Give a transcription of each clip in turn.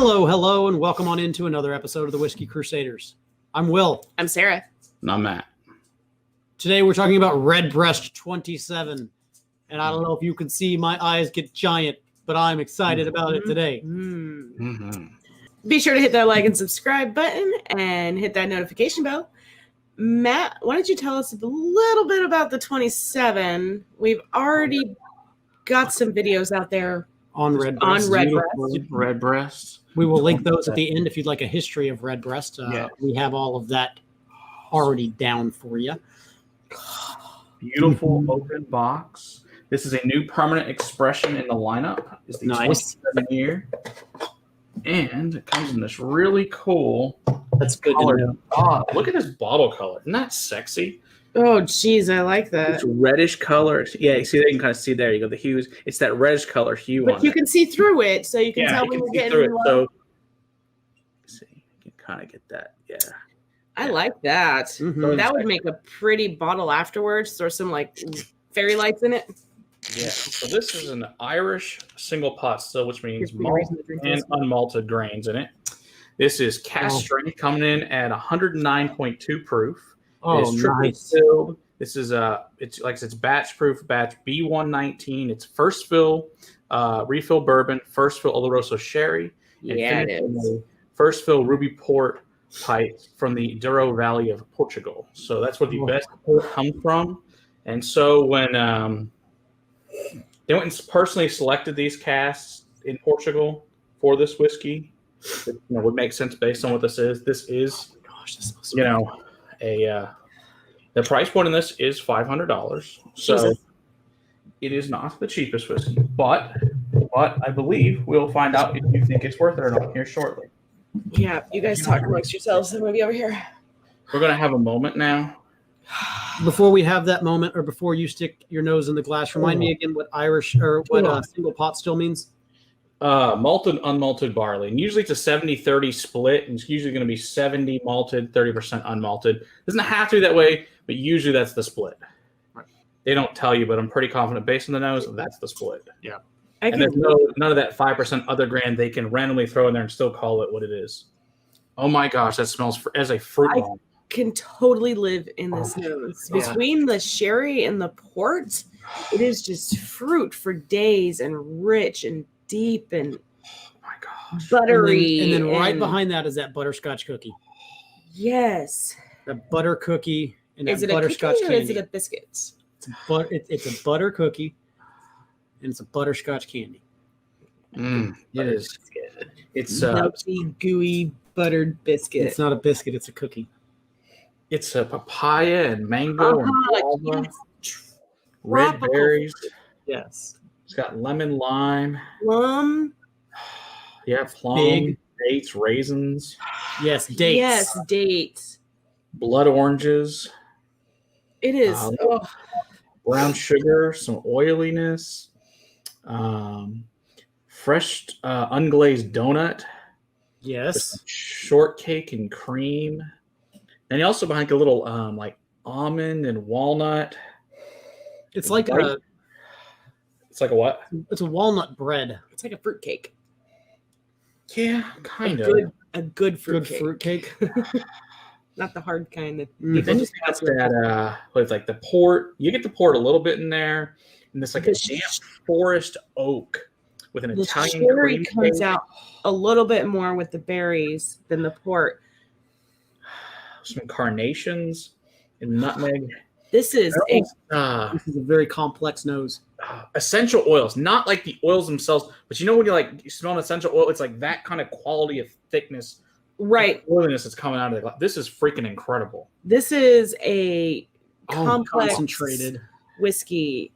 Hello, and welcome on into another episode of the Whiskey Crusaders. I'm Will. I'm Sarah. And I'm Matt. Today we're talking about Redbreast 27. And I don't know if you can see my eyes get giant, but I'm excited about it today. Be sure to hit that like and subscribe button and hit that notification bell. Matt, why don't you tell us a little bit about the 27? We've already got some videos out there On Redbreast. Redbreast. We will link those at the end if you'd like a history of Redbreast. We have all of that already down for you. Beautiful open box. This is a new permanent expression in the lineup. It's the Nice. 27 year. And it comes in this really cool That's good to color. know. Oh, look at this bottle color. Isn't that sexy? Oh, geez, I like that. It's reddish color. Yeah, you see, you can kind of see there. You go, the hues. It's that reddish color hue But on you it. can see through it, so you can tell you when can you're see getting through it. low. So, see, you can kind of get that. Yeah. I like that. Mhm. That would make a pretty bottle afterwards. Throw some like fairy lights in it. Yeah. So this is an Irish single pot still, which means Here's the malt reason to drink and this. unmalted grains in it. This is cask strength coming in at 109.2 proof. Oh, It's triple nice. filled. This is it's like I said, it's batch proof, batch B119. It's first fill, refill bourbon, first fill Oloroso sherry, and Yeah, it finished in is. the first fill ruby port pipe from the Douro Valley of Portugal. So that's where the best port comes from. And so when they went and personally selected these casks in Portugal for this whiskey, it, would make sense based on what this is. This is, Gosh, this smells the price point in this is $500. So Jesus. it is not the cheapest whiskey, but I believe we'll find out if you think it's worth it or not here shortly. Yeah, you guys talk amongst yourselves. I'm gonna be over here. We're going to have a moment now. Before we have that moment, or before you stick your nose in the glass, remind me again what Irish or what single pot still means. Malted, unmalted barley. And usually it's a 70-30 split, and it's usually going to be 70 malted, 30% unmalted. Doesn't have to be that way, but usually that's the split. Right. They don't tell you, but I'm pretty confident based on the nose, that's the split. I And can, there's none of that 5% other grain they can randomly throw in there and still call it what it is. Oh my gosh, that smells as a fruit bomb. can totally live in this nose. Yeah. Between the sherry and the port, it is just fruit for days and rich and deep and Oh my gosh. buttery. And then right behind that is that butterscotch cookie. Yes. The butter cookie and Is that it a cookie butterscotch or candy. is it a biscuit? It's a butter cookie, and it's a butterscotch candy. It is. It's Melty, gooey, buttered biscuit. It's not a biscuit; it's a cookie. it's a papaya and mango and guava, yes. red Tropical berries. Yes. It's got lemon, lime. Plum. Yeah, plum, Big. dates, raisins, Yes. Dates. Yes, dates. blood oranges, It is. brown sugar, some oiliness, fresh unglazed donut, Yes. shortcake and cream. And also behind a little like almond and walnut. It's like Right. a It's like a what? it's a walnut bread. It's like a fruit cake. Yeah, kind of. A good fruit Good cake. fruit cake. Not the hard kind that Mhm. people Then you just got that it's like the port. You get the port a little bit in there, and it's like a The damp forest oak with an the Italian sherry cream comes cake. out a little bit more with the berries than the port. Some carnations and nutmeg. This is a This is a very complex nose. Essential oils, not like the oils themselves, but you know when you smell an essential oil, it's like that kind of quality of thickness, right. oiliness that's coming out of the glass. This is freaking incredible. This is a complex Concentrated. whiskey,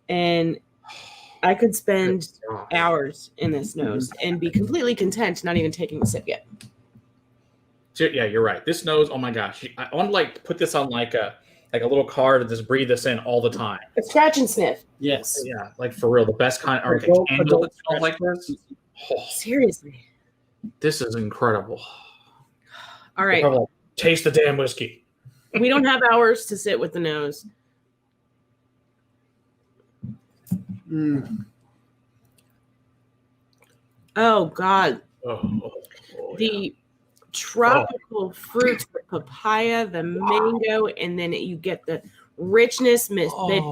and I could spend Oh, hours in this nose and be completely content not even taking a sip yet. yeah, you're right. This nose, oh my gosh, I want to like put this on like a little car to just breathe this in all the time. A scratch and sniff. Yes. Yeah, like for real, the best kind, or like a Adult- candle that adult smells like this. Oh, Seriously. this is incredible. All right. Probably like, taste the damn whiskey. We don't have hours to sit with the nose. Mm. Oh God. The tropical fruits, the papaya, the mango, and then you get the richness mid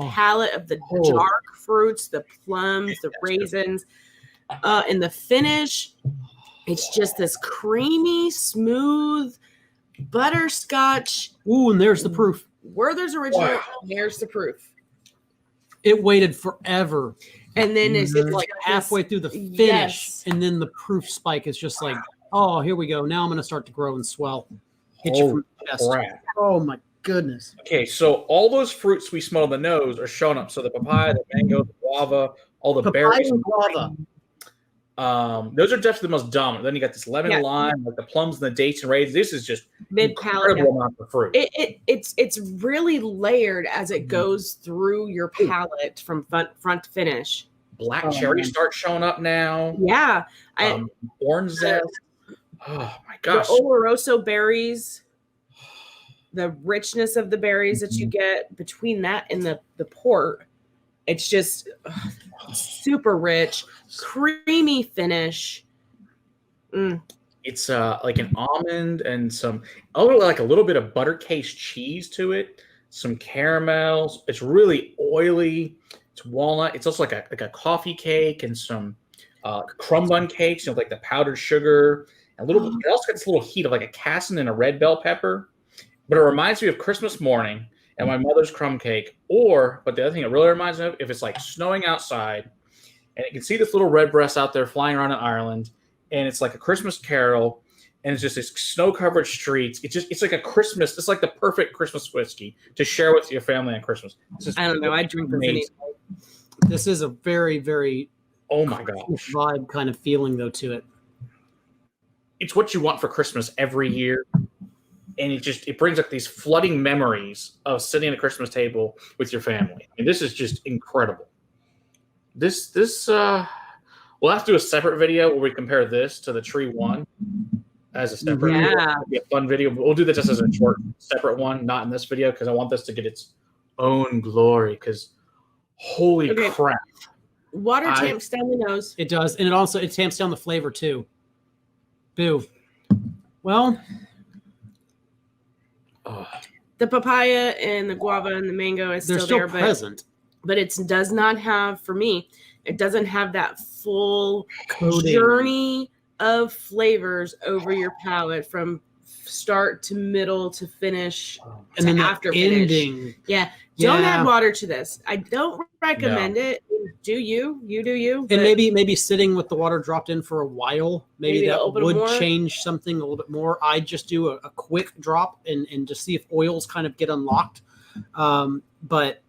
palate of the dark fruits, the plums, the raisins, and the finish. It's just this creamy, smooth butterscotch. Ooh, and there's the proof. Werther's Original. There's the proof. It waited forever. And then it's like halfway through the finish, and then the proof spike is just like, oh, here we go. Now I'm going to start to grow and swell. Hit you from the chest. Oh my goodness. Okay, so all those fruits we smell in the nose are showing up. So the papaya, the mango, the guava, all the berries. And guava. Those are definitely the most dominant. Then you got this lemon lime, like the plums and the dates and raisins. This is just incredible amount of fruit. It's really layered as it goes through your palate from front to finish. Black cherry starts showing up now. Yeah, orange zest. Oh my gosh! The Oloroso berries, the richness of the berries that you get between that and the port, it's just super rich, creamy finish. It's like an almond and a little bit of butter cased cheese to it, some caramels. It's really oily. It's walnut. It's also like a coffee cake and some crumb bun cakes. Like the powdered sugar. It also got this little heat of like a cassin and a red bell pepper. But it reminds me of Christmas morning and my mother's crumb cake. But the other thing it really reminds me of, if it's like snowing outside and you can see this little redbreast out there flying around in Ireland, and it's like a Christmas carol, and it's just this snow-covered streets. It's like a Christmas. It's like the perfect Christmas whiskey to share with your family on Christmas. I don't know. I drink this anyway. This is a very, very vibe kind of feeling though to it. It's what you want for Christmas every year. And it brings up these flooding memories of sitting at a Christmas table with your family. I mean, this is just incredible. We'll have to do a separate video where we compare this to the Tree One as a separate video. It'll be a fun video. We'll do that just as a short separate one, not in this video, because I want this to get its own glory. Because holy crap. Water tamps down the nose. It does. And it tamps down the flavor too. Boo. Well, the papaya and the guava and the mango is they're still there, present. But it does not have, for me, it doesn't have that full journey of flavors over your palate from start to middle to finish and then after ending. Yeah. Don't add water to this. I don't recommend it. Do you do you. And maybe sitting with the water dropped in for a while, maybe that would change something a little bit more. I just do a quick drop and just see if oils kind of get unlocked. But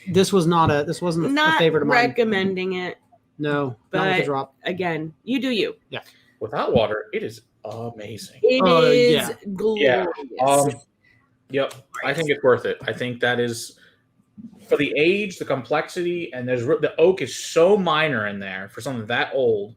this wasn't a favorite of mine. Not recommending it. No, but not with a drop. Again, you do you. Yeah. Without water, it is amazing. It is glorious. Yep. I think it's worth it. I think that is for the age, the complexity, and the oak is so minor in there for something that old.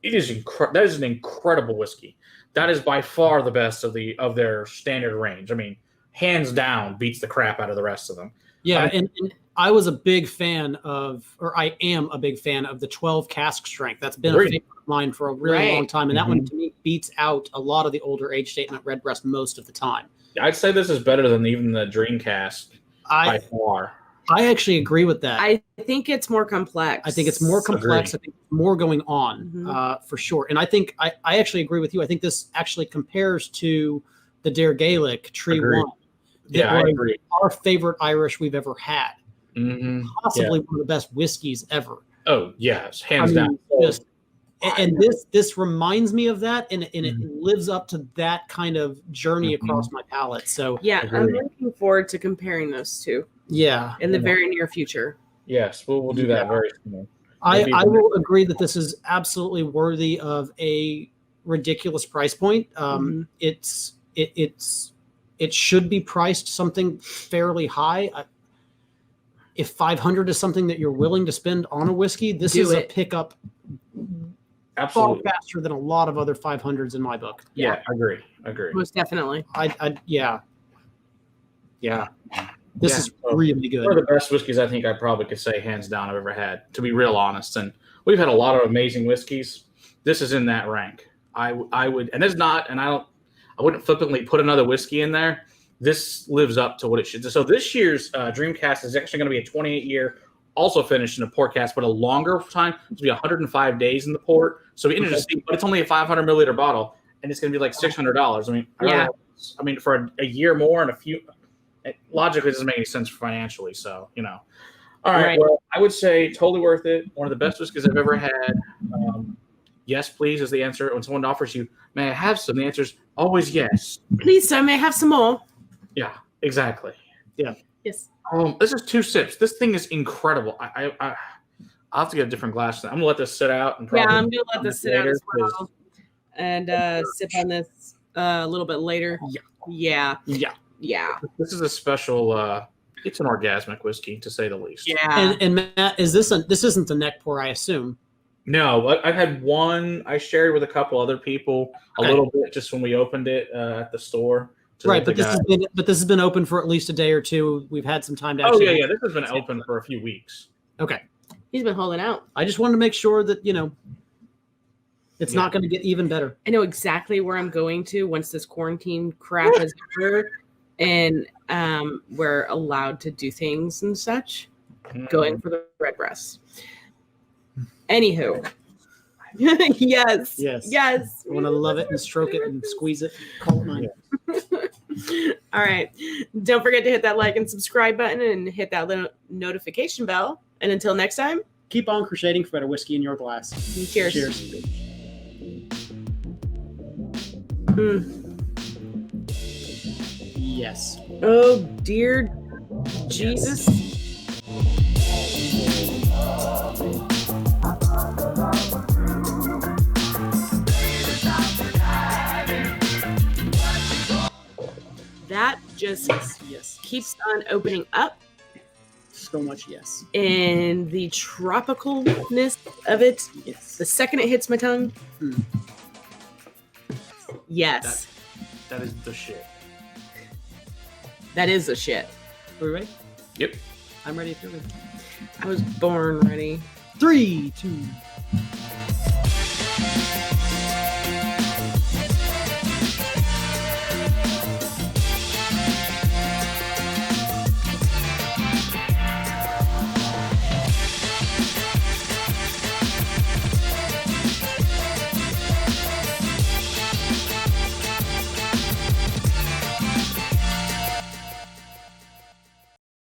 It is that is an incredible whiskey. That is by far the best of their standard range. I mean, hands down, beats the crap out of the rest of them. Yeah, and I was a big fan I am a big fan of the 12 cask strength. That's been a favorite of mine for a really long time, and that one to me beats out a lot of the older age statement Redbreast most of the time. I'd say this is better than even the Dream cask by far. I actually agree with that. I think it's more complex. I think it's more complex. I think more going on for sure. And I think I actually agree with you. I think this actually compares to the Dare Gaelic Tree One. Yeah, I agree. Our favorite Irish we've ever had. Possibly one of the best whiskeys ever. Oh, yes. Hands down. And this reminds me of that, and it lives up to that kind of journey across my palate. So yeah, I'm looking forward to comparing those two. Yeah, in the very near future. Yes, we'll do that very soon. I will agree that this is absolutely worthy of a ridiculous price point. It should be priced something fairly high. If 500 is something that you're willing to spend on a whiskey, this is a pickup far faster than a lot of other 500s in my book. Yeah, agree. Most definitely. This is really good. One of the best whiskeys I think I probably could say hands down I've ever had, to be real honest. And we've had a lot of amazing whiskeys. This is in that rank. I would, and there's not, and I wouldn't flippantly put another whiskey in there. This lives up to what it should. So this year's Dream Cask is actually going to be a 28-year, also finished in a port cask, but a longer time. It's going to be 105 days in the port. So it'll be interesting, but it's only a 500 milliliter bottle, and it's going to be like $600. I mean, for a year more and a few, it logically doesn't make any sense financially. So, All right. Well, I would say totally worth it. One of the best whiskeys I've ever had. Yes, please is the answer. When someone offers you, may I have some? The answer is always yes. Please, sir, may I have some more? Yeah, exactly. Yeah. Yes. This is 2 sips. This thing is incredible. I'll have to get a different glass. I'm gonna let this sit out. And I'm gonna let this sit out as well, and sip on this a little bit later. Yeah. This is a special. It's an orgasmic whiskey, to say the least. Yeah. And Matt, this isn't a neck pour, I assume. No, I had one. I shared with a couple other people a little bit just when we opened it at the store. Right, but this has been open for at least a day or two. We've had some time to. Yeah. This has been open for a few weeks. Okay. He's been holding out. I just wanted to make sure that it's not going to get even better. I know exactly where I'm going to once this quarantine crap is over, and we're allowed to do things and such. Going for the Redbreast. Anywho. Yes. I want to love it and stroke it and squeeze it. Call it mine. All right. Don't forget to hit that like and subscribe button and hit that little notification bell. And until next time, keep on crusading for better whiskey in your glass. Cheers. Yes. Oh, dear Jesus. That just keeps on opening up. So much yes. And the tropicalness of it. Yes. The second it hits my tongue. Yes. That is the shit. That is the shit. Are we ready? Yep. I'm ready if you're ready. I was born ready. 3, 2.